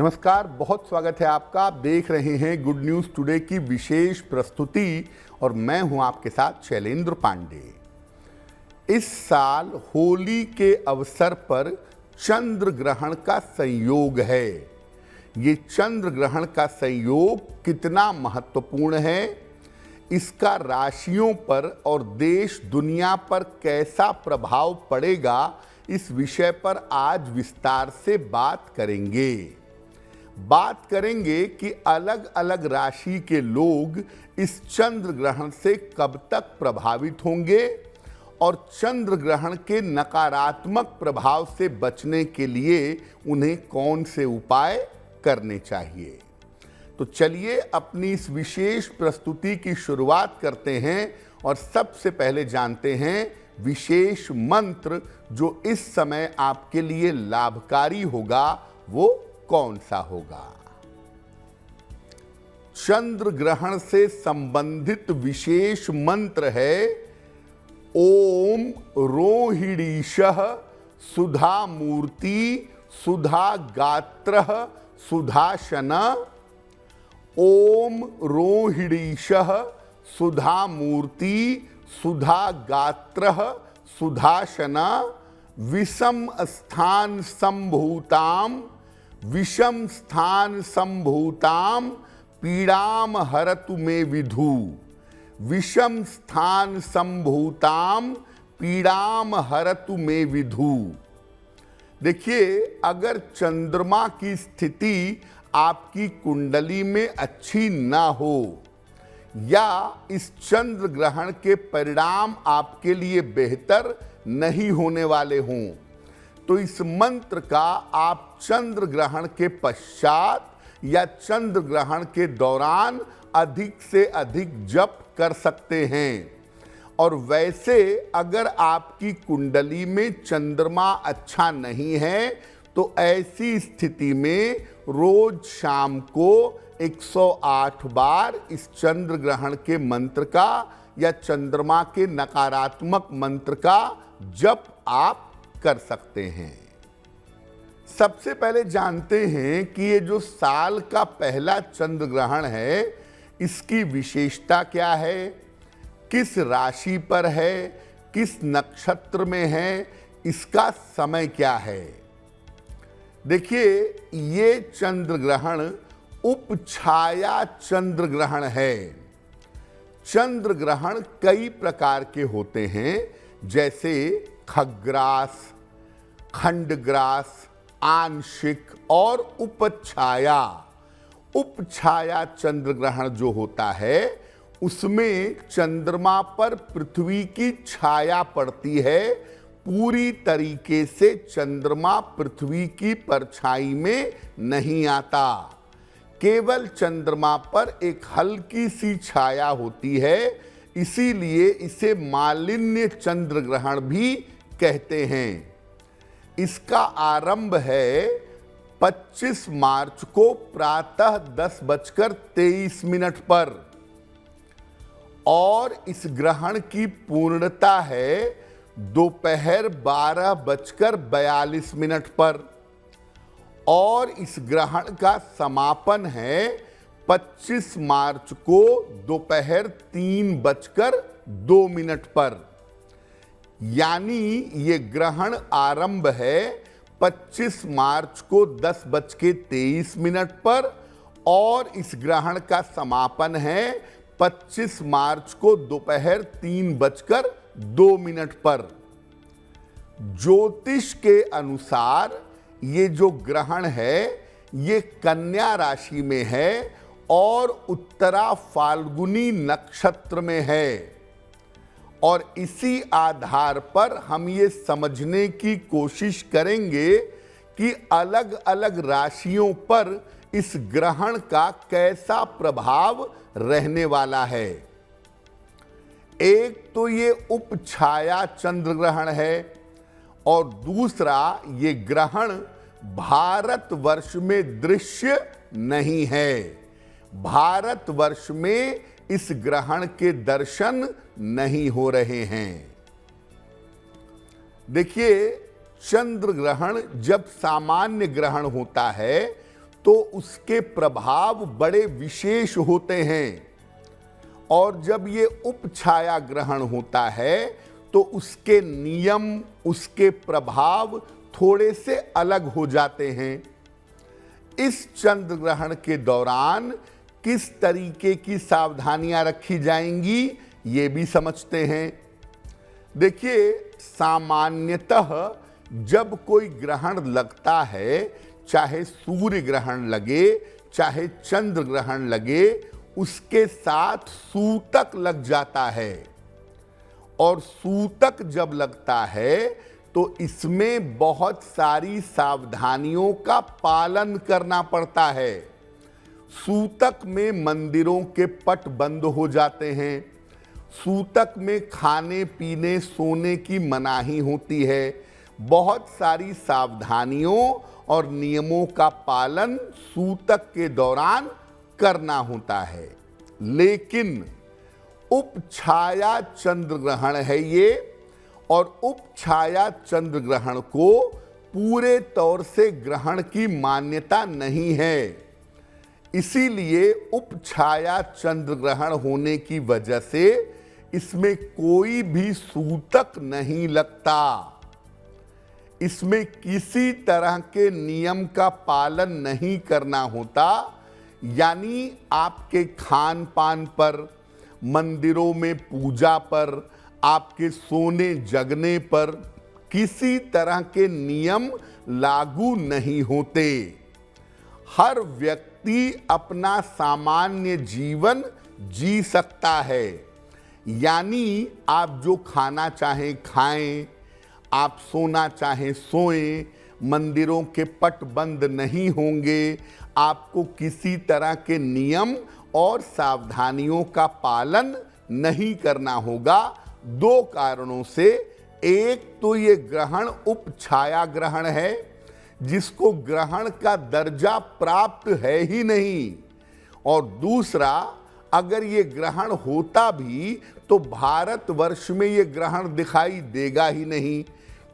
नमस्कार, बहुत स्वागत है आपका। आप देख रहे हैं गुड न्यूज़ टुडे की विशेष प्रस्तुति और मैं हूं आपके साथ शैलेंद्र पांडे। इस साल होली के अवसर पर चंद्र ग्रहण का संयोग है। ये चंद्र ग्रहण का संयोग कितना महत्वपूर्ण है, इसका राशियों पर और देश दुनिया पर कैसा प्रभाव पड़ेगा, इस विषय पर आज विस्तार से बात करेंगे। बात करेंगे कि अलग अलग राशि के लोग इस चंद्र ग्रहण से कब तक प्रभावित होंगे और चंद्र ग्रहण के नकारात्मक प्रभाव से बचने के लिए उन्हें कौन से उपाय करने चाहिए। तो चलिए अपनी इस विशेष प्रस्तुति की शुरुआत करते हैं और सबसे पहले जानते हैं विशेष मंत्र जो इस समय आपके लिए लाभकारी होगा, वो कौन सा होगा। चंद्र ग्रहण से संबंधित विशेष मंत्र है ओम रोहिणीशः सुधा मूर्ति सुधा गात्र सुधाशन। ओम रोहिणीशः सुधा मूर्ति सुधा गात्र सुधाशन। विषम स्थान संभूताम विषम स्थान संभूताम पीड़ाम हरतु मे विधु। विषम स्थान संभूताम पीड़ाम हरतु मे विधु। देखिए, अगर चंद्रमा की स्थिति आपकी कुंडली में अच्छी ना हो या इस चंद्र ग्रहण के परिणाम आपके लिए बेहतर नहीं होने वाले हों, तो इस मंत्र का आप चंद्र ग्रहण के पश्चात या चंद्र ग्रहण के दौरान अधिक से अधिक जप कर सकते हैं। और वैसे अगर आपकी कुंडली में चंद्रमा अच्छा नहीं है तो ऐसी स्थिति में रोज शाम को 108 बार इस चंद्र ग्रहण के मंत्र का या चंद्रमा के नकारात्मक मंत्र का जप आप कर सकते हैं। सबसे पहले जानते हैं कि ये जो साल का पहला चंद्र ग्रहण है, इसकी विशेषता क्या है, किस राशि पर है, किस नक्षत्र में है, इसका समय क्या है। देखिए, ये चंद्र ग्रहण उपछाया चंद्र ग्रहण है। चंद्र ग्रहण कई प्रकार के होते हैं, जैसे खग्रास, खंडग्रास, आंशिक और उपछाया। उपछाया चंद्र ग्रहण जो होता है उसमें चंद्रमा पर पृथ्वी की छाया पड़ती है। पूरी तरीके से चंद्रमा पृथ्वी की परछाई में नहीं आता, केवल चंद्रमा पर एक हल्की सी छाया होती है। इसीलिए इसे मालिन्य चंद्र ग्रहण भी कहते हैं। इसका आरंभ है 25 मार्च को प्रातः 10:23 पर और इस ग्रहण की पूर्णता है दोपहर 12:42 पर और इस ग्रहण का समापन है 25 मार्च को दोपहर 3:02 पर। यानी ये ग्रहण आरंभ है 25 मार्च को 10:23 पर और इस ग्रहण का समापन है 25 मार्च को दोपहर 3:02 पर। ज्योतिष के अनुसार ये जो ग्रहण है ये कन्या राशि में है और उत्तरा फाल्गुनी नक्षत्र में है। और इसी आधार पर हम ये समझने की कोशिश करेंगे कि अलग अलग राशियों पर इस ग्रहण का कैसा प्रभाव रहने वाला है। एक तो ये उपछाया चंद्र ग्रहण है और दूसरा ये ग्रहण भारतवर्ष में दृश्य नहीं है। भारतवर्ष में इस ग्रहण के दर्शन नहीं हो रहे हैं। देखिए, चंद्र ग्रहण जब सामान्य ग्रहण होता है तो उसके प्रभाव बड़े विशेष होते हैं, और जब ये उपछाया ग्रहण होता है तो उसके नियम, उसके प्रभाव थोड़े से अलग हो जाते हैं। इस चंद्र ग्रहण के दौरान किस तरीके की सावधानियां रखी जाएंगी, ये भी समझते हैं। देखिए, सामान्यतः जब कोई ग्रहण लगता है, चाहे सूर्य ग्रहण लगे, चाहे चंद्र ग्रहण लगे, उसके साथ सूतक लग जाता है। और सूतक जब लगता है तो इसमें बहुत सारी सावधानियों का पालन करना पड़ता है। सूतक में मंदिरों के पट बंद हो जाते हैं। सूतक में खाने पीने सोने की मनाही होती है। बहुत सारी सावधानियों और नियमों का पालन सूतक के दौरान करना होता है। लेकिन उपछाया चंद्र ग्रहण है ये, और उपछाया चंद्र ग्रहण को पूरे तौर से ग्रहण की मान्यता नहीं है। इसीलिए उपछाया चंद्र ग्रहण होने की वजह से इसमें कोई भी सूतक नहीं लगता। इसमें किसी तरह के नियम का पालन नहीं करना होता, यानी आपके खान पान पर, मंदिरों में पूजा पर, आपके सोने जगने पर किसी तरह के नियम लागू नहीं होते। हर व्यक्ति अपना सामान्य जीवन जी सकता है, यानी आप जो खाना चाहें खाएं, आप सोना चाहें सोएं, मंदिरों के पट बंद नहीं होंगे, आपको किसी तरह के नियम और सावधानियों का पालन नहीं करना होगा। दो कारणों से, एक तो ये ग्रहण उपछाया ग्रहण है, जिसको ग्रहण का दर्जा प्राप्त है ही नहीं, और दूसरा, अगर ये ग्रहण होता भी तो भारतवर्ष में ये ग्रहण दिखाई देगा ही नहीं।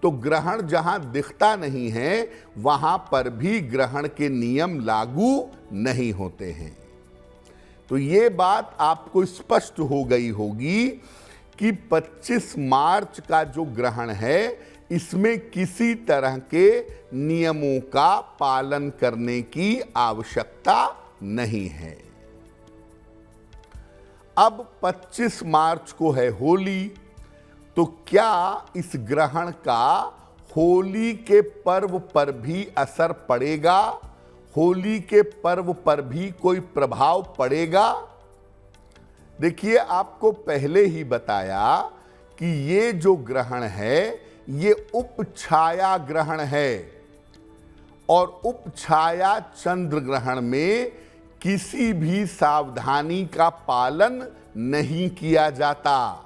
तो ग्रहण जहां दिखता नहीं है वहां पर भी ग्रहण के नियम लागू नहीं होते हैं। तो ये बात आपको स्पष्ट हो गई होगी कि 25 मार्च का जो ग्रहण है, इसमें किसी तरह के नियमों का पालन करने की आवश्यकता नहीं है। अब 25 मार्च को है होली, तो क्या इस ग्रहण का होली के पर्व पर भी असर पड़ेगा? होली के पर्व पर भी कोई प्रभाव पड़ेगा? देखिए, आपको पहले ही बताया कि ये जो ग्रहण है ये उपछाया ग्रहण है, और उपछाया चंद्र ग्रहण में किसी भी सावधानी का पालन नहीं किया जाता।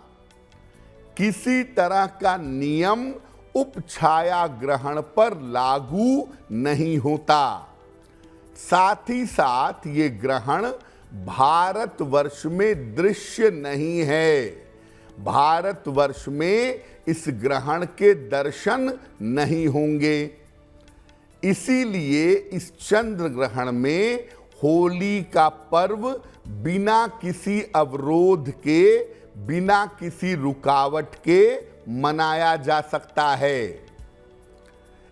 किसी तरह का नियम उपछाया ग्रहण पर लागू नहीं होता। साथ ही साथ ये ग्रहण भारतवर्ष में दृश्य नहीं है। भारतवर्ष में इस ग्रहण के दर्शन नहीं होंगे। इसीलिए इस चंद्र ग्रहण में होली का पर्व बिना किसी अवरोध के, बिना किसी रुकावट के मनाया जा सकता है।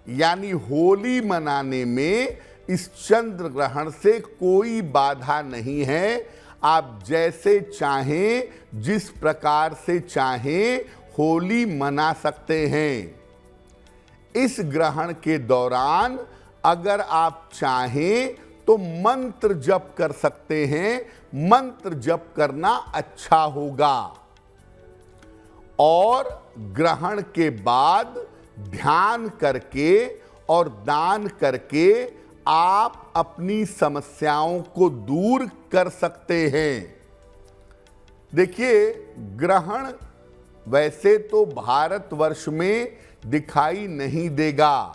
यानी होली मनाने में इस चंद्र ग्रहण से कोई बाधा नहीं है। आप जैसे चाहें, जिस प्रकार से चाहें, होली मना सकते हैं। इस ग्रहण के दौरान अगर आप चाहें तो मंत्र जप कर सकते हैं। मंत्र जप करना अच्छा होगा। और ग्रहण के बाद ध्यान करके और दान करके आप अपनी समस्याओं को दूर कर सकते हैं। देखिए, ग्रहण वैसे तो भारतवर्ष में दिखाई नहीं देगा,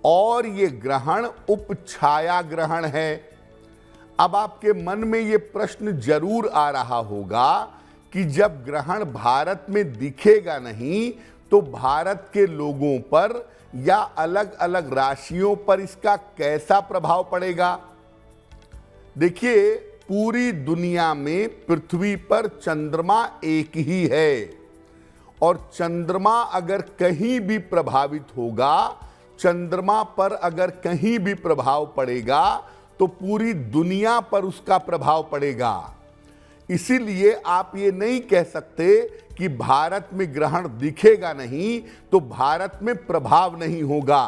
और ये ग्रहण उपछाया ग्रहण है। अब आपके मन में ये प्रश्न जरूर आ रहा होगा कि जब ग्रहण भारत में दिखेगा नहीं तो भारत के लोगों पर या अलग अलग राशियों पर इसका कैसा प्रभाव पड़ेगा? देखिए, पूरी दुनिया में पृथ्वी पर चंद्रमा एक ही है और चंद्रमा अगर कहीं भी प्रभावित होगा, चंद्रमा पर अगर कहीं भी प्रभाव पड़ेगा तो पूरी दुनिया पर उसका प्रभाव पड़ेगा। इसीलिए आप ये नहीं कह सकते कि भारत में ग्रहण दिखेगा नहीं तो भारत में प्रभाव नहीं होगा।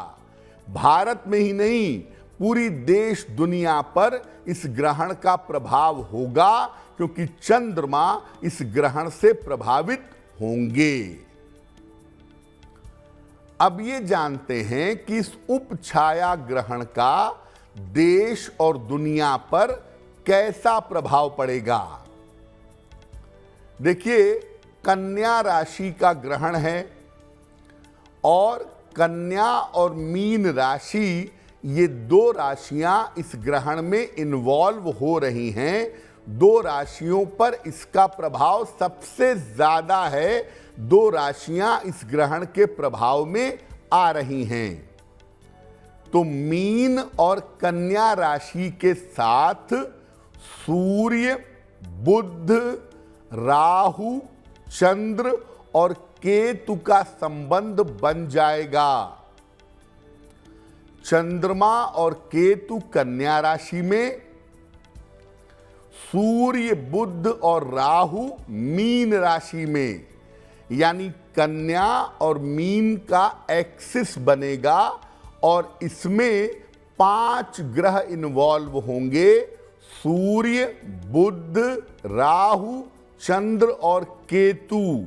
भारत में ही नहीं, पूरी देश दुनिया पर इस ग्रहण का प्रभाव होगा, क्योंकि चंद्रमा इस ग्रहण से प्रभावित होंगे। अब ये जानते हैं कि इस उपछाया ग्रहण का देश और दुनिया पर कैसा प्रभाव पड़ेगा। देखिए, कन्या राशि का ग्रहण है और कन्या और मीन राशि, ये दो राशियां इस ग्रहण में इन्वॉल्व हो रही हैं। दो राशियों पर इसका प्रभाव सबसे ज्यादा है। दो राशियां इस ग्रहण के प्रभाव में आ रही हैं। तो मीन और कन्या राशि के साथ सूर्य, बुध, राहु, चंद्र और केतु का संबंध बन जाएगा। चंद्रमा और केतु कन्या राशि में, सूर्य, बुध और राहु मीन राशि में, यानी कन्या और मीन का एक्सिस बनेगा और इसमें 5 ग्रह इन्वॉल्व होंगे। सूर्य, बुध, राहु, चंद्र और केतु,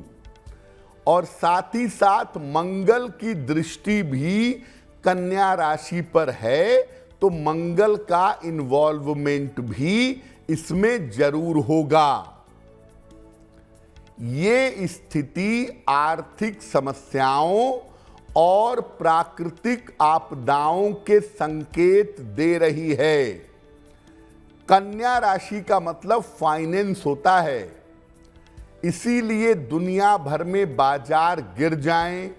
और साथ ही साथ मंगल की दृष्टि भी कन्या राशि पर है, तो मंगल का इन्वॉल्वमेंट भी इसमें जरूर होगा। ये स्थिति आर्थिक समस्याओं और प्राकृतिक आपदाओं के संकेत दे रही है। कन्या राशि का मतलब फाइनेंस होता है, इसीलिए दुनिया भर में बाजार गिर जाएं,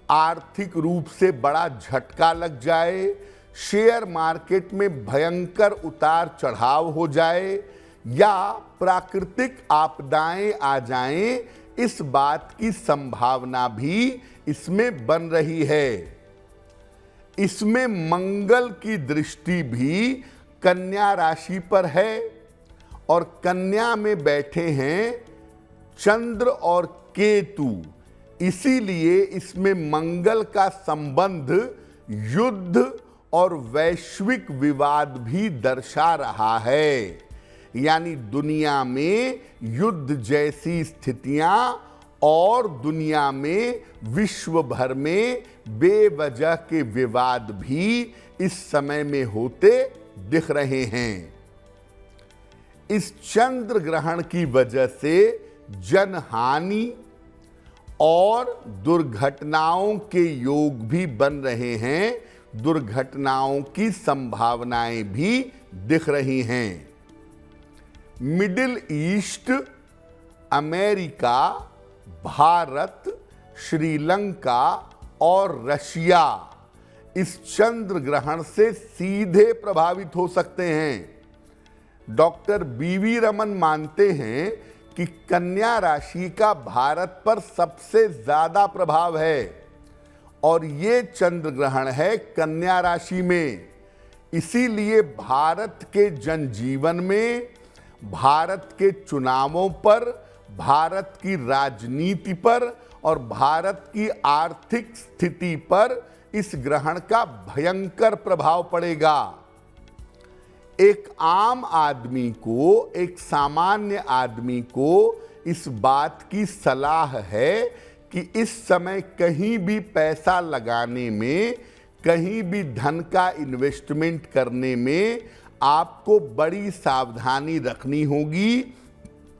आर्थिक रूप से बड़ा झटका लग जाए, शेयर मार्केट में भयंकर उतार चढ़ाव हो जाए या प्राकृतिक आपदाएं आ जाएं, इस बात की संभावना भी इसमें बन रही है। इसमें मंगल की दृष्टि भी कन्या राशि पर है और कन्या में बैठे हैं चंद्र और केतु, इसीलिए इसमें मंगल का संबंध युद्ध और वैश्विक विवाद भी दर्शा रहा है। यानी दुनिया में युद्ध जैसी स्थितियां और दुनिया में विश्व भर में बेवजह के विवाद भी इस समय में होते दिख रहे हैं। इस चंद्र ग्रहण की वजह से जनहानि और दुर्घटनाओं के योग भी बन रहे हैं, दुर्घटनाओं की संभावनाएं भी दिख रही हैं। Middle east, America, Bharat, Sri Lanka और रशिया इस चंद्र ग्रहण से सीधे प्रभावित हो सकते हैं। डॉक्टर बीवी रमन मानते हैं कि कन्या राशि का भारत पर सबसे ज्यादा प्रभाव है और ये चंद्र ग्रहण है कन्या राशि में। इसीलिए भारत के जनजीवन में, भारत के चुनावों पर, भारत की राजनीति पर और भारत की आर्थिक स्थिति पर इस ग्रहण का भयंकर प्रभाव पड़ेगा। एक आम आदमी को, एक सामान्य आदमी को इस बात की सलाह है कि इस समय कहीं भी पैसा लगाने में, कहीं भी धन का इन्वेस्टमेंट करने में आपको बड़ी सावधानी रखनी होगी,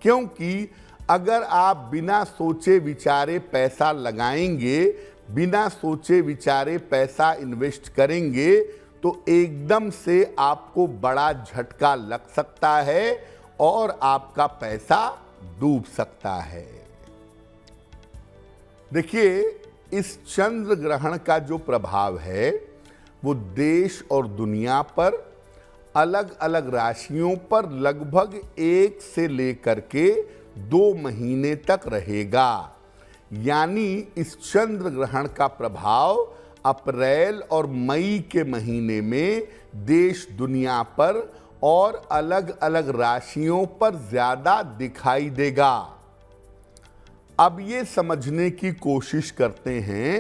क्योंकि अगर आप बिना सोचे विचारे पैसा लगाएंगे, बिना सोचे विचारे पैसा इन्वेस्ट करेंगे तो एकदम से आपको बड़ा झटका लग सकता है और आपका पैसा डूब सकता है। देखिए, इस चंद्र ग्रहण का जो प्रभाव है वो देश और दुनिया पर अलग अलग राशियों पर लगभग 1 से लेकर के 2 महीने तक रहेगा। यानी इस चंद्र ग्रहण का प्रभाव अप्रैल और मई के महीने में देश दुनिया पर और अलग अलग राशियों पर ज्यादा दिखाई देगा। अब ये समझने की कोशिश करते हैं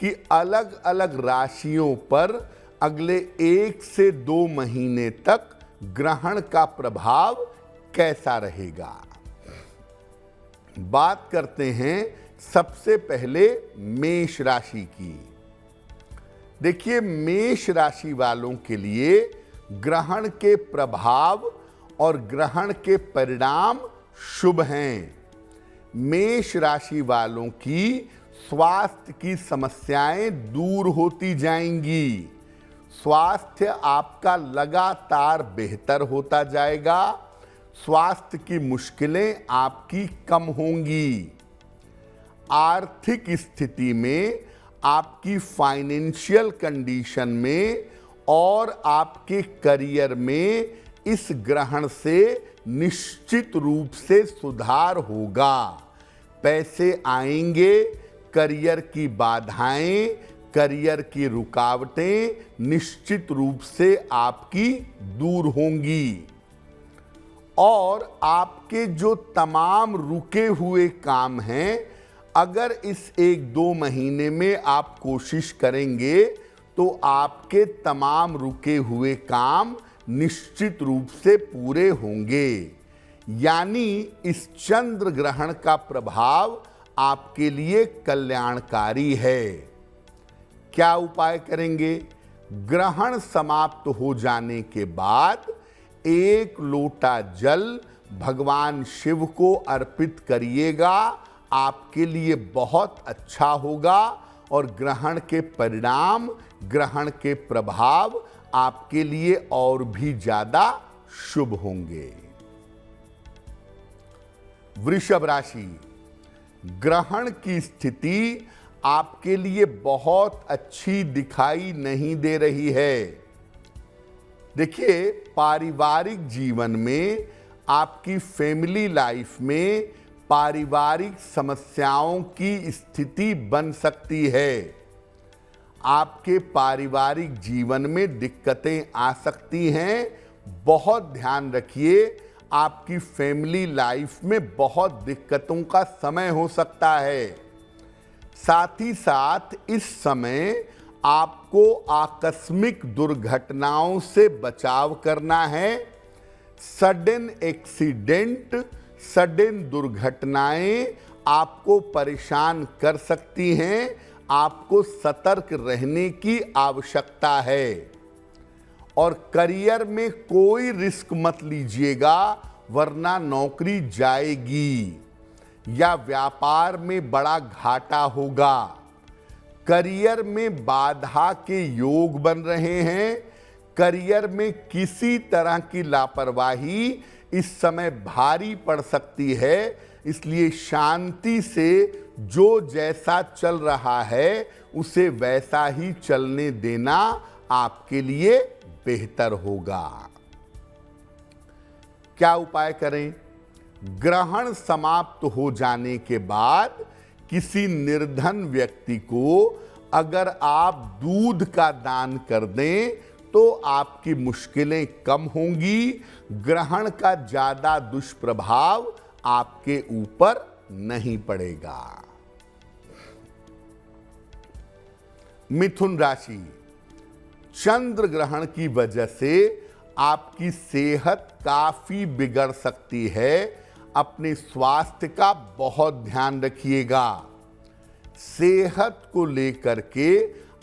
कि अलग अलग राशियों पर अगले 1 से 2 महीने तक ग्रहण का प्रभाव कैसा रहेगा। बात करते हैं सबसे पहले मेष राशि की। देखिए, मेष राशि वालों के लिए ग्रहण के प्रभाव और ग्रहण के परिणाम शुभ हैं। मेष राशि वालों की स्वास्थ्य की समस्याएं दूर होती जाएंगी। स्वास्थ्य आपका लगातार बेहतर होता जाएगा। स्वास्थ्य की मुश्किलें आपकी कम होंगी। आर्थिक स्थिति में, आपकी फाइनेंशियल कंडीशन में और आपके करियर में इस ग्रहण से निश्चित रूप से सुधार होगा। पैसे आएंगे, करियर की बाधाएं, करियर की रुकावटें निश्चित रूप से आपकी दूर होंगी और आपके जो तमाम रुके हुए काम हैं, अगर इस 1-2 महीने में आप कोशिश करेंगे तो आपके तमाम रुके हुए काम निश्चित रूप से पूरे होंगे। यानी इस चंद्र ग्रहण का प्रभाव आपके लिए कल्याणकारी है। क्या उपाय करेंगे? ग्रहण समाप्त हो जाने के बाद 1 लोटा जल भगवान शिव को अर्पित करिएगा। आपके लिए बहुत अच्छा होगा और ग्रहण के परिणाम, ग्रहण के प्रभाव आपके लिए और भी ज्यादा शुभ होंगे। वृषभ राशि, ग्रहण की स्थिति आपके लिए बहुत अच्छी दिखाई नहीं दे रही है। देखिए, पारिवारिक जीवन में, आपकी फैमिली लाइफ में पारिवारिक समस्याओं की स्थिति बन सकती है। आपके पारिवारिक जीवन में दिक्कतें आ सकती हैं। बहुत ध्यान रखिए, आपकी फैमिली लाइफ में बहुत दिक्कतों का समय हो सकता है। साथ ही साथ इस समय आपको आकस्मिक दुर्घटनाओं से बचाव करना है। सडन एक्सीडेंट, सडन दुर्घटनाएं आपको परेशान कर सकती हैं। आपको सतर्क रहने की आवश्यकता है और करियर में कोई रिस्क मत लीजिएगा, वरना नौकरी जाएगी या व्यापार में बड़ा घाटा होगा। करियर में बाधा के योग बन रहे हैं। करियर में किसी तरह की लापरवाही इस समय भारी पड़ सकती है। इसलिए शांति से जो जैसा चल रहा है उसे वैसा ही चलने देना आपके लिए बेहतर होगा। क्या उपाय करें? ग्रहण समाप्त हो जाने के बाद किसी निर्धन व्यक्ति को अगर आप दूध का दान कर दें तो आपकी मुश्किलें कम होंगी। ग्रहण का ज्यादा दुष्प्रभाव आपके ऊपर नहीं पड़ेगा। मिथुन राशि, चंद्र ग्रहण की वजह से आपकी सेहत काफी बिगड़ सकती है। अपने स्वास्थ्य का बहुत ध्यान रखिएगा। सेहत को लेकर के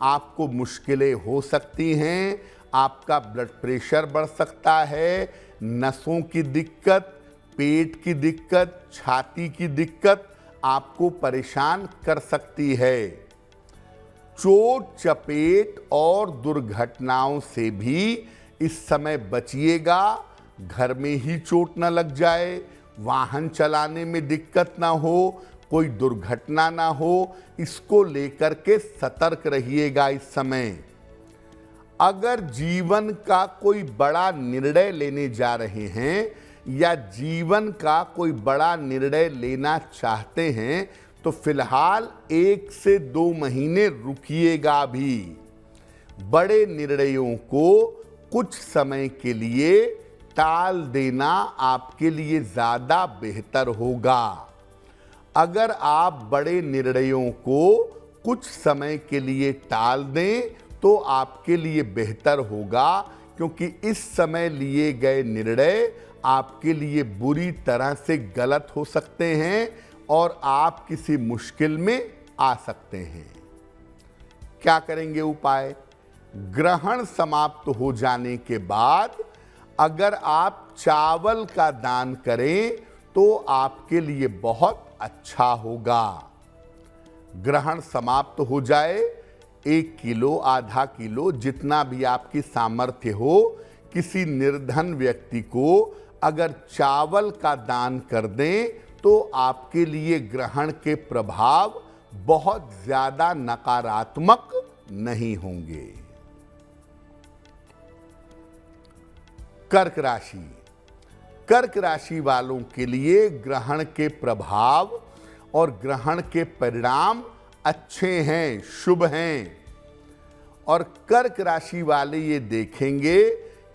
आपको मुश्किलें हो सकती हैं। आपका ब्लड प्रेशर बढ़ सकता है, नसों की दिक्कत, पेट की दिक्कत, छाती की दिक्कत आपको परेशान कर सकती है। चोट चपेट और दुर्घटनाओं से भी इस समय बचिएगा। घर में ही चोट न लग जाए, वाहन चलाने में दिक्कत ना हो, कोई दुर्घटना ना हो, इसको लेकर के सतर्क रहिएगा इस समय। अगर जीवन का कोई बड़ा निर्णय लेने जा रहे हैं या जीवन का कोई बड़ा निर्णय लेना चाहते हैं तो फिलहाल 1 से 2 महीने रुकिएगा भी। बड़े निर्णयों को कुछ समय के लिए टाल देना आपके लिए ज़्यादा बेहतर होगा। अगर आप बड़े निर्णयों को कुछ समय के लिए टाल दें तो आपके लिए बेहतर होगा, क्योंकि इस समय लिए गए निर्णय आपके लिए बुरी तरह से गलत हो सकते हैं और आप किसी मुश्किल में आ सकते हैं। क्या करेंगे उपाय? ग्रहण समाप्त हो जाने के बाद अगर आप चावल का दान करें तो आपके लिए बहुत अच्छा होगा। ग्रहण समाप्त हो जाए, 1 किलो, आधा किलो, जितना भी आपकी सामर्थ्य हो, किसी निर्धन व्यक्ति को अगर चावल का दान कर दें तो आपके लिए ग्रहण के प्रभाव बहुत ज्यादा नकारात्मक नहीं होंगे। कर्क राशि। कर्क राशि वालों के लिए ग्रहण के प्रभाव और ग्रहण के परिणाम अच्छे हैं, शुभ हैं। और कर्क राशि वाले ये देखेंगे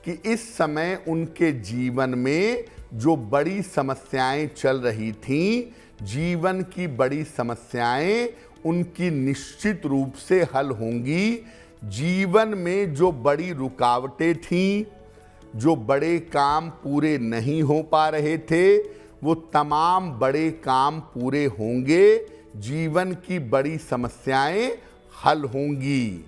कि इस समय उनके जीवन में जो बड़ी समस्याएं चल रही थीं, जीवन की बड़ी समस्याएं उनकी निश्चित रूप से हल होंगी। जीवन में जो बड़ी रुकावटें थीं, जो बड़े काम पूरे नहीं हो पा रहे थे, वो तमाम बड़े काम पूरे होंगे। जीवन की बड़ी समस्याएं हल होंगी।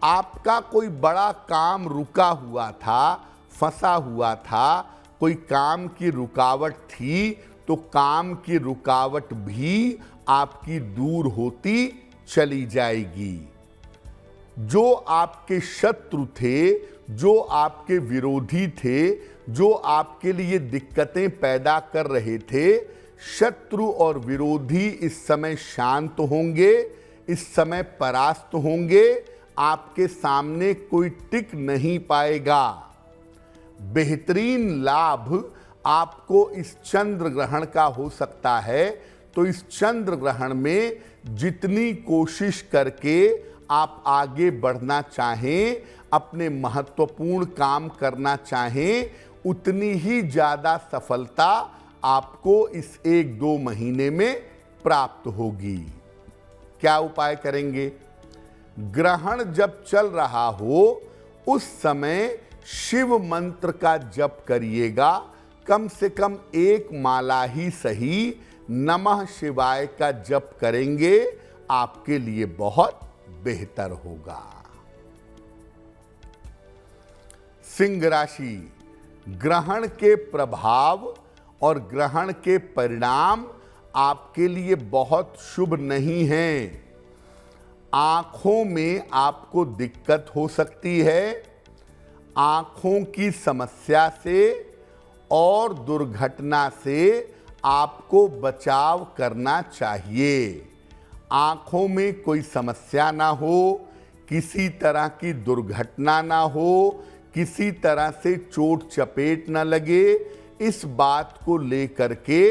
आपका कोई बड़ा काम रुका हुआ था, फंसा हुआ था, कोई काम की रुकावट थी, तो काम की रुकावट भी आपकी दूर होती चली जाएगी। जो आपके शत्रु थे, जो आपके विरोधी थे, जो आपके लिए दिक्कतें पैदा कर रहे थे, शत्रु और विरोधी इस समय शांत होंगे, इस समय परास्त होंगे। आपके सामने कोई टिक नहीं पाएगा। बेहतरीन लाभ आपको इस चंद्र ग्रहण का हो सकता है, तो इस चंद्र ग्रहण में जितनी कोशिश करके आप आगे बढ़ना चाहें, अपने महत्वपूर्ण काम करना चाहें, उतनी ही ज़्यादा सफलता आपको इस 1-2 महीने में प्राप्त होगी। क्या उपाय करेंगे? ग्रहण जब चल रहा हो उस समय शिव मंत्र का जप करिएगा। कम से कम 1 माला ही सही नमः शिवाय का जप करेंगे, आपके लिए बहुत बेहतर होगा। सिंह राशि। ग्रहण के प्रभाव और ग्रहण के परिणाम आपके लिए बहुत शुभ नहीं हैं। आंखों में आपको दिक्कत हो सकती है। आंखों की समस्या से और दुर्घटना से आपको बचाव करना चाहिए। आंखों में कोई समस्या ना हो, किसी तरह की दुर्घटना ना हो, किसी तरह से चोट चपेट न लगे, इस बात को लेकर के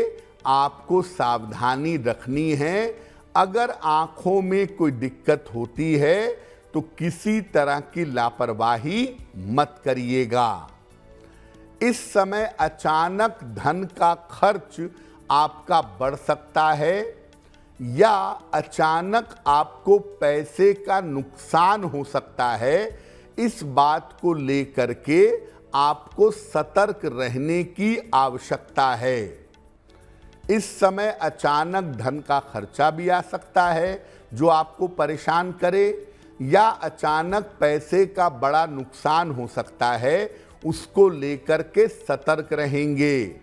आपको सावधानी रखनी है। अगर आंखों में कोई दिक्कत होती है तो किसी तरह की लापरवाही मत करिएगा। इस समय अचानक धन का खर्च आपका बढ़ सकता है या अचानक आपको पैसे का नुकसान हो सकता है। इस बात को लेकर के आपको सतर्क रहने की आवश्यकता है। इस समय अचानक धन का खर्चा भी आ सकता है जो आपको परेशान करे, या अचानक पैसे का बड़ा नुकसान हो सकता है, उसको लेकर के सतर्क रहेंगे।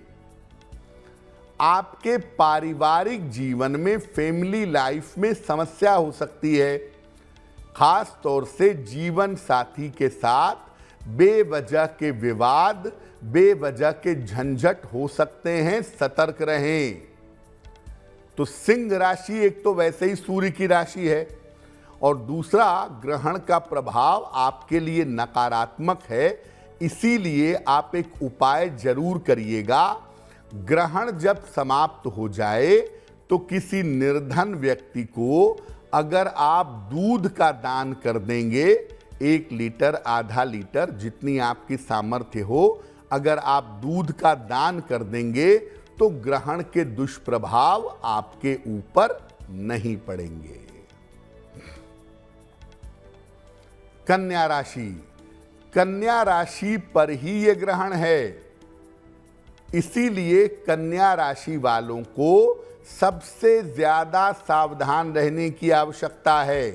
आपके पारिवारिक जीवन में, फैमिली लाइफ में समस्या हो सकती है। खास तौर से जीवन साथी के साथ बेवजह के विवाद, बेवजह के झंझट हो सकते हैं, सतर्क रहें। तो सिंह राशि एक तो वैसे ही सूर्य की राशि है, और दूसरा ग्रहण का प्रभाव आपके लिए नकारात्मक है। इसीलिए आप एक उपाय जरूर करिएगा। ग्रहण जब समाप्त हो जाए तो किसी निर्धन व्यक्ति को अगर आप दूध का दान कर देंगे, 1 लीटर, आधा लीटर, जितनी आपकी सामर्थ्य हो, अगर आप दूध का दान कर देंगे तो ग्रहण के दुष्प्रभाव आपके ऊपर नहीं पड़ेंगे। कन्या राशि, कन्या राशि पर ही यह ग्रहण है, इसीलिए कन्या राशि वालों को सबसे ज्यादा सावधान रहने की आवश्यकता है।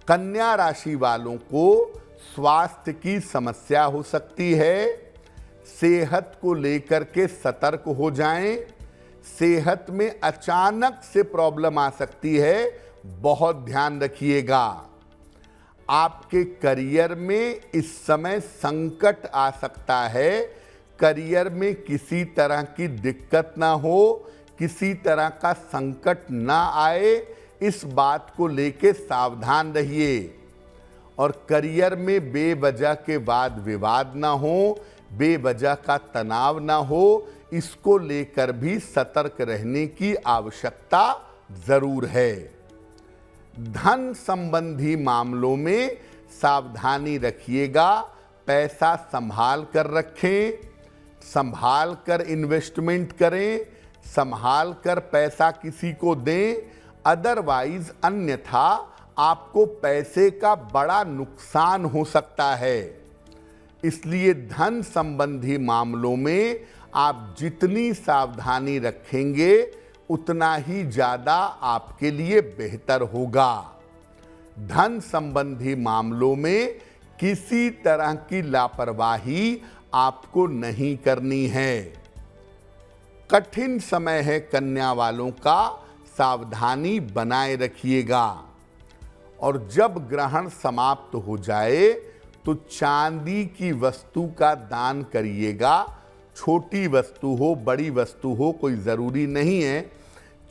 कन्या राशि वालों को स्वास्थ्य की समस्या हो सकती है। सेहत को लेकर के सतर्क हो जाएं। सेहत में अचानक से प्रॉब्लम आ सकती है, बहुत ध्यान रखिएगा। आपके करियर में इस समय संकट आ सकता है। करियर में किसी तरह की दिक्कत ना हो, किसी तरह का संकट ना आए, इस बात को लेके सावधान रहिए। और करियर में बेवजह के वाद विवाद ना हो, बेवजह का तनाव ना हो, इसको लेकर भी सतर्क रहने की आवश्यकता जरूर है। धन संबंधी मामलों में सावधानी रखिएगा। पैसा संभाल कर रखें, संभाल कर इन्वेस्टमेंट करें, संभाल कर पैसा किसी को दें, अदरवाइज अन्यथा आपको पैसे का बड़ा नुकसान हो सकता है। इसलिए धन संबंधी मामलों में आप जितनी सावधानी रखेंगे उतना ही ज्यादा आपके लिए बेहतर होगा। धन संबंधी मामलों में किसी तरह की लापरवाही आपको नहीं करनी है। कठिन समय है कन्या वालों का, सावधानी बनाए रखिएगा। और जब ग्रहण समाप्त हो जाए तो चांदी की वस्तु का दान करिएगा। छोटी वस्तु हो, बड़ी वस्तु हो, कोई जरूरी नहीं है।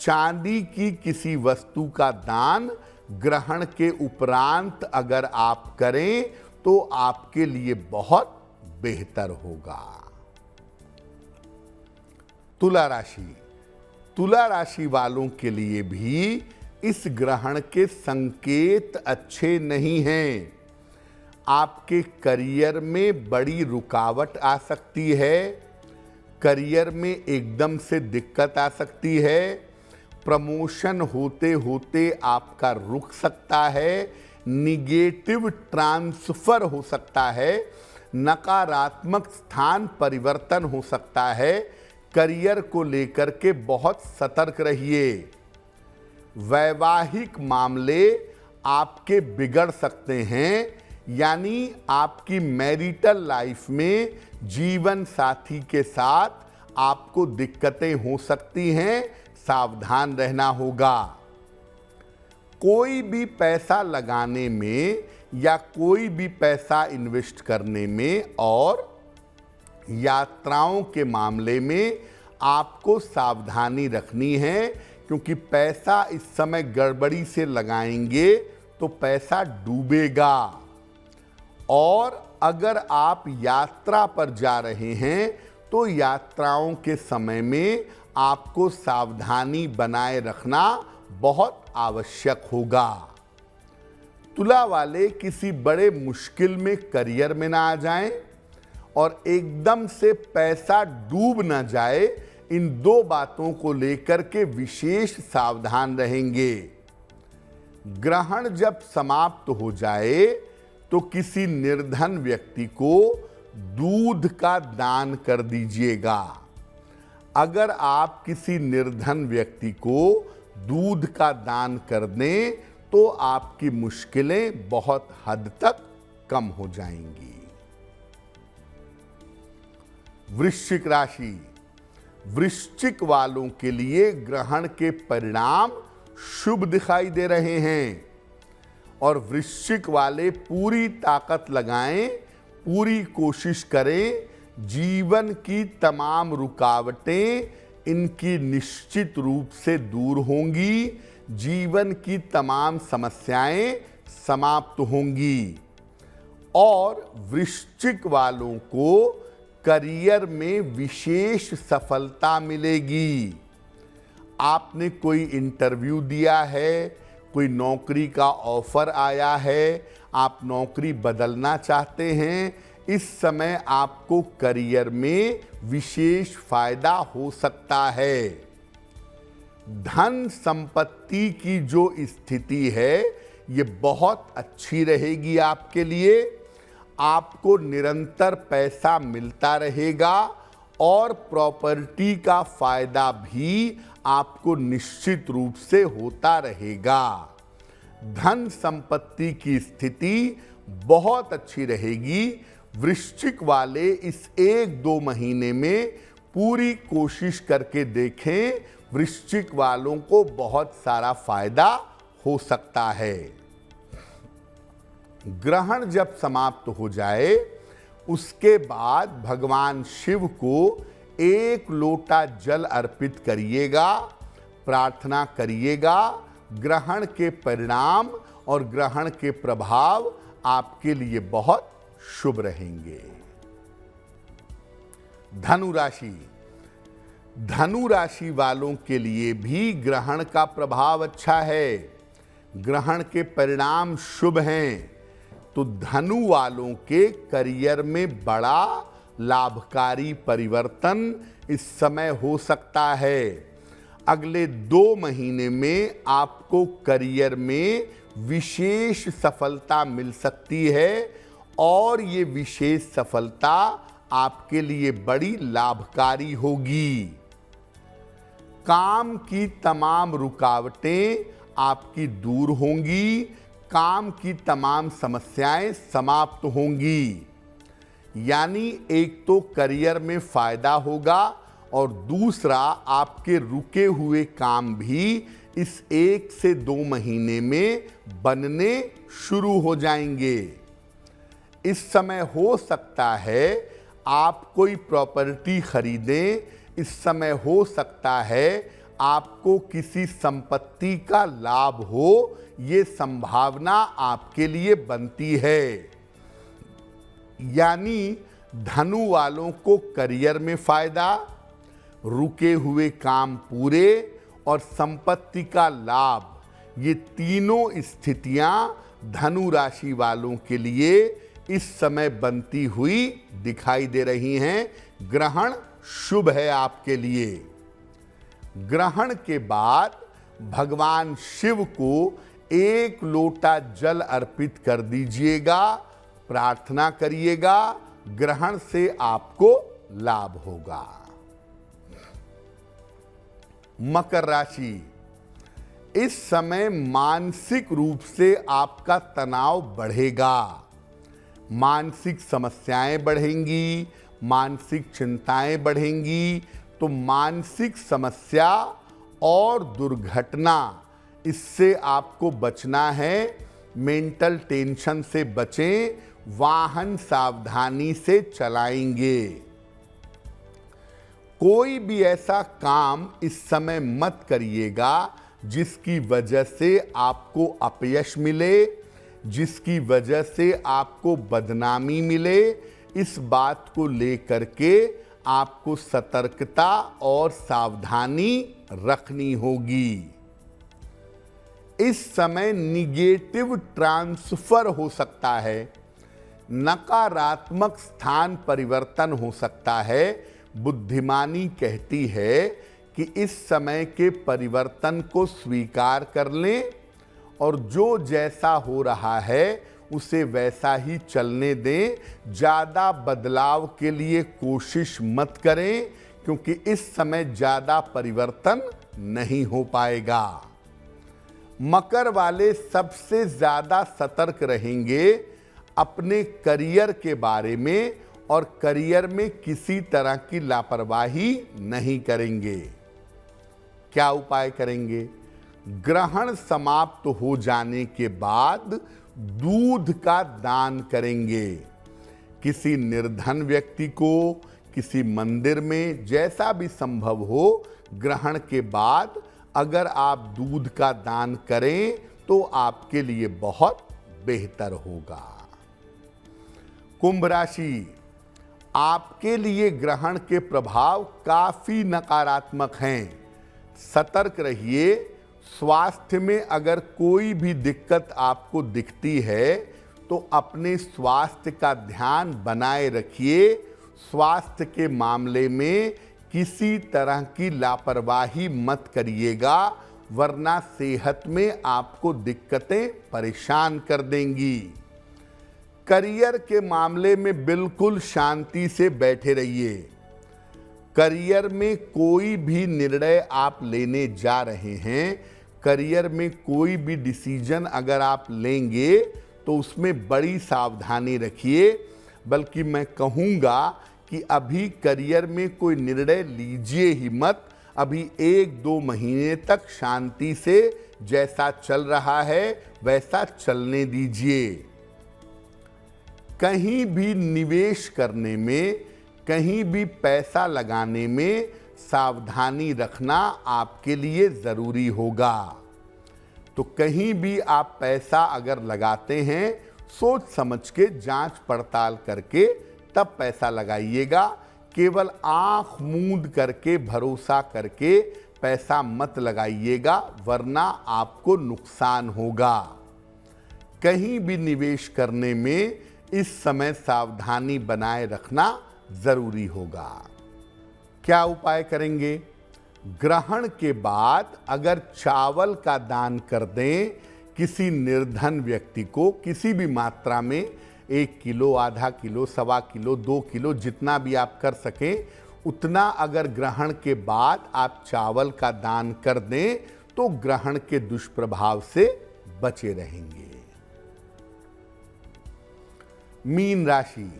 चांदी की किसी वस्तु का दान ग्रहण के उपरांत अगर आप करें तो आपके लिए बहुत बेहतर होगा। तुला राशि, तुला राशि वालों के लिए भी इस ग्रहण के संकेत अच्छे नहीं हैं। आपके करियर में बड़ी रुकावट आ सकती है। करियर में एकदम से दिक्कत आ सकती है। प्रमोशन होते होते आपका रुक सकता है। निगेटिव ट्रांसफर हो सकता है। नकारात्मक स्थान परिवर्तन हो सकता है। करियर को लेकर के बहुत सतर्क रहिए। वैवाहिक मामले आपके बिगड़ सकते हैं, यानी आपकी मैरिटल लाइफ में जीवन साथी के साथ आपको दिक्कतें हो सकती हैं, सावधान रहना होगा। कोई भी पैसा लगाने में या कोई भी पैसा इन्वेस्ट करने में और यात्राओं के मामले में आपको सावधानी रखनी है, क्योंकि पैसा इस समय गड़बड़ी से लगाएंगे तो पैसा डूबेगा। और अगर आप यात्रा पर जा रहे हैं तो यात्राओं के समय में आपको सावधानी बनाए रखना बहुत आवश्यक होगा। तुला वाले किसी बड़े मुश्किल में करियर में ना आ जाएं और एकदम से पैसा डूब ना जाए, इन दो बातों को लेकर के विशेष सावधान रहेंगे। ग्रहण जब समाप्त हो जाए तो किसी निर्धन व्यक्ति को दूध का दान कर दीजिएगा। अगर आप किसी निर्धन व्यक्ति को दूध का दान कर दें तो आपकी मुश्किलें बहुत हद तक कम हो जाएंगी। वृश्चिक राशि, वृश्चिक वालों के लिए ग्रहण के परिणाम शुभ दिखाई दे रहे हैं और वृश्चिक वाले पूरी ताकत लगाएं, पूरी कोशिश करें, जीवन की तमाम रुकावटें इनकी निश्चित रूप से दूर होंगी। जीवन की तमाम समस्याएं समाप्त होंगी। और वृश्चिक वालों को करियर में विशेष सफलता मिलेगी। आपने कोई इंटरव्यू दिया है, कोई नौकरी का ऑफर आया है, आप नौकरी बदलना चाहते हैं, इस समय आपको करियर में विशेष फायदा हो सकता है। धन संपत्ति की जो स्थिति है ये बहुत अच्छी रहेगी आपके लिए। आपको निरंतर पैसा मिलता रहेगा और प्रॉपर्टी का फायदा भी आपको निश्चित रूप से होता रहेगा। धन संपत्ति की स्थिति बहुत अच्छी रहेगी। वृश्चिक वाले इस 1-2 महीने में पूरी कोशिश करके देखें, वृश्चिक वालों को बहुत सारा फायदा हो सकता है। ग्रहण जब समाप्त हो जाए उसके बाद भगवान शिव को 1 लोटा जल अर्पित करिएगा, प्रार्थना करिएगा। ग्रहण के परिणाम और ग्रहण के प्रभाव आपके लिए बहुत शुभ रहेंगे। धनु राशि। धनु राशि वालों के लिए भी ग्रहण का प्रभाव अच्छा है। ग्रहण के परिणाम शुभ हैं। तो धनु वालों के करियर में बड़ा लाभकारी परिवर्तन इस समय हो सकता है। अगले 2 महीने में आपको करियर में विशेष सफलता मिल सकती है और ये विशेष सफलता आपके लिए बड़ी लाभकारी होगी। काम की तमाम रुकावटें आपकी दूर होंगी। काम की तमाम समस्याएं समाप्त होंगी। यानी एक तो करियर में फायदा होगा और दूसरा आपके रुके हुए काम भी इस 1 से 2 महीने में बनने शुरू हो जाएंगे। इस समय हो सकता है आप कोई प्रॉपर्टी खरीदें। इस समय हो सकता है आपको किसी संपत्ति का लाभ हो, ये संभावना आपके लिए बनती है। यानी धनु वालों को करियर में फायदा, रुके हुए काम पूरे और संपत्ति का लाभ, ये तीनों स्थितियां धनु राशि वालों के लिए इस समय बनती हुई दिखाई दे रही हैं। ग्रहण शुभ है आपके लिए। ग्रहण के बाद भगवान शिव को 1 लोटा जल अर्पित कर दीजिएगा, प्रार्थना करिएगा। ग्रहण से आपको लाभ होगा। मकर राशि। इस समय मानसिक रूप से आपका तनाव बढ़ेगा। मानसिक समस्याएं बढ़ेंगी, मानसिक चिंताएं बढ़ेंगी। तो मानसिक समस्या और दुर्घटना, इससे आपको बचना है। मेंटल टेंशन से बचें। वाहन सावधानी से चलाएंगे। कोई भी ऐसा काम इस समय मत करिएगा जिसकी वजह से आपको अपयश मिले, जिसकी वजह से आपको बदनामी मिले। इस बात को लेकर के आपको सतर्कता और सावधानी रखनी होगी। इस समय निगेटिव ट्रांसफर हो सकता है, नकारात्मक स्थान परिवर्तन हो सकता है। बुद्धिमानी कहती है कि इस समय के परिवर्तन को स्वीकार कर लें और जो जैसा हो रहा है उसे वैसा ही चलने दें। ज़्यादा बदलाव के लिए कोशिश मत करें, क्योंकि इस समय ज़्यादा परिवर्तन नहीं हो पाएगा। मकर वाले सबसे ज़्यादा सतर्क रहेंगे अपने करियर के बारे में और करियर में किसी तरह की लापरवाही नहीं करेंगे। क्या उपाय करेंगे? ग्रहण समाप्त हो जाने के बाद दूध का दान करेंगे। किसी निर्धन व्यक्ति को, किसी मंदिर में, जैसा भी संभव हो, ग्रहण के बाद अगर आप दूध का दान करें तो आपके लिए बहुत बेहतर होगा। कुंभ राशि, आपके लिए ग्रहण के प्रभाव काफी नकारात्मक हैं। सतर्क रहिए। स्वास्थ्य में अगर कोई भी दिक्कत आपको दिखती है तो अपने स्वास्थ्य का ध्यान बनाए रखिए। स्वास्थ्य के मामले में किसी तरह की लापरवाही मत करिएगा, वरना सेहत में आपको दिक्कतें परेशान कर देंगी। करियर के मामले में बिल्कुल शांति से बैठे रहिए। करियर में कोई भी निर्णय आप लेने जा रहे हैं, करियर में कोई भी डिसीजन अगर आप लेंगे तो उसमें बड़ी सावधानी रखिए। बल्कि मैं कहूँगा कि अभी करियर में कोई निर्णय लीजिए ही मत। अभी 1-2 महीने तक शांति से जैसा चल रहा है वैसा चलने दीजिए। कहीं भी निवेश करने में, कहीं भी पैसा लगाने में सावधानी रखना आपके लिए ज़रूरी होगा। तो कहीं भी आप पैसा अगर लगाते हैं, सोच समझ के, जांच पड़ताल करके तब पैसा लगाइएगा। केवल आंख मूंद करके, भरोसा करके पैसा मत लगाइएगा, वरना आपको नुकसान होगा। कहीं भी निवेश करने में इस समय सावधानी बनाए रखना जरूरी होगा। क्या उपाय करेंगे? ग्रहण के बाद अगर चावल का दान कर दें किसी निर्धन व्यक्ति को, किसी भी मात्रा में, 1 किलो, आधा किलो, 1.25 किलो, 2 किलो, जितना भी आप कर सकें उतना अगर ग्रहण के बाद आप चावल का दान कर दें तो ग्रहण के दुष्प्रभाव से बचे रहेंगे। मीन राशि,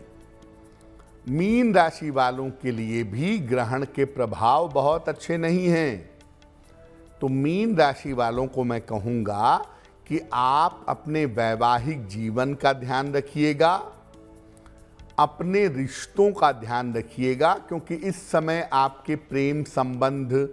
मीन राशि वालों के लिए भी ग्रहण के प्रभाव बहुत अच्छे नहीं हैं। तो मीन राशि वालों को मैं कहूँगा कि आप अपने वैवाहिक जीवन का ध्यान रखिएगा, अपने रिश्तों का ध्यान रखिएगा, क्योंकि इस समय आपके प्रेम संबंध,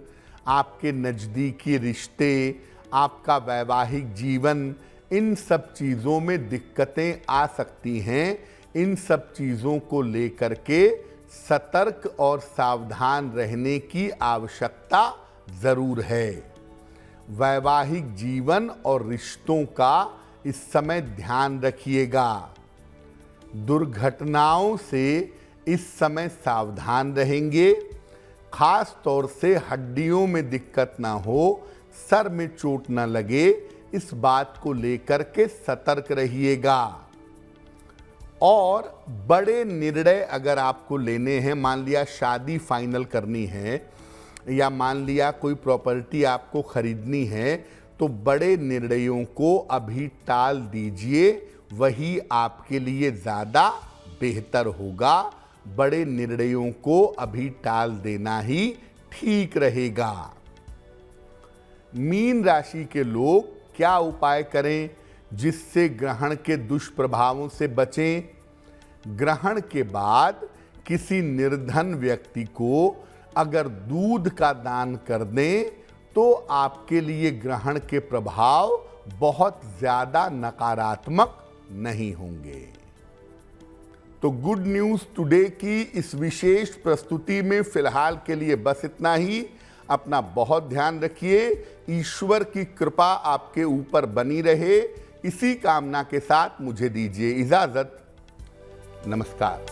आपके नज़दीकी रिश्ते, आपका वैवाहिक जीवन, इन सब चीज़ों में दिक्कतें आ सकती हैं। इन सब चीज़ों को लेकर के सतर्क और सावधान रहने की आवश्यकता ज़रूर है। वैवाहिक जीवन और रिश्तों का इस समय ध्यान रखिएगा। दुर्घटनाओं से इस समय सावधान रहेंगे। खास तौर से हड्डियों में दिक्कत ना हो, सर में चोट ना लगे, इस बात को लेकर के सतर्क रहिएगा। और बड़े निर्णय अगर आपको लेने हैं, मान लिया शादी फाइनल करनी है या मान लिया कोई प्रॉपर्टी आपको खरीदनी है, तो बड़े निर्णयों को अभी टाल दीजिए, वही आपके लिए ज़्यादा बेहतर होगा। बड़े निर्णयों को अभी टाल देना ही ठीक रहेगा। मीन राशि के लोग क्या उपाय करें जिससे ग्रहण के दुष्प्रभावों से बचें? ग्रहण के बाद किसी निर्धन व्यक्ति को अगर दूध का दान कर दें तो आपके लिए ग्रहण के प्रभाव बहुत ज़्यादा नकारात्मक नहीं होंगे। तो गुड न्यूज़ टुडे की इस विशेष प्रस्तुति में फिलहाल के लिए बस इतना ही। अपना बहुत ध्यान रखिए। ईश्वर की कृपा आपके ऊपर बनी रहे, इसी कामना के साथ मुझे दीजिए इजाज़त। नमस्कार।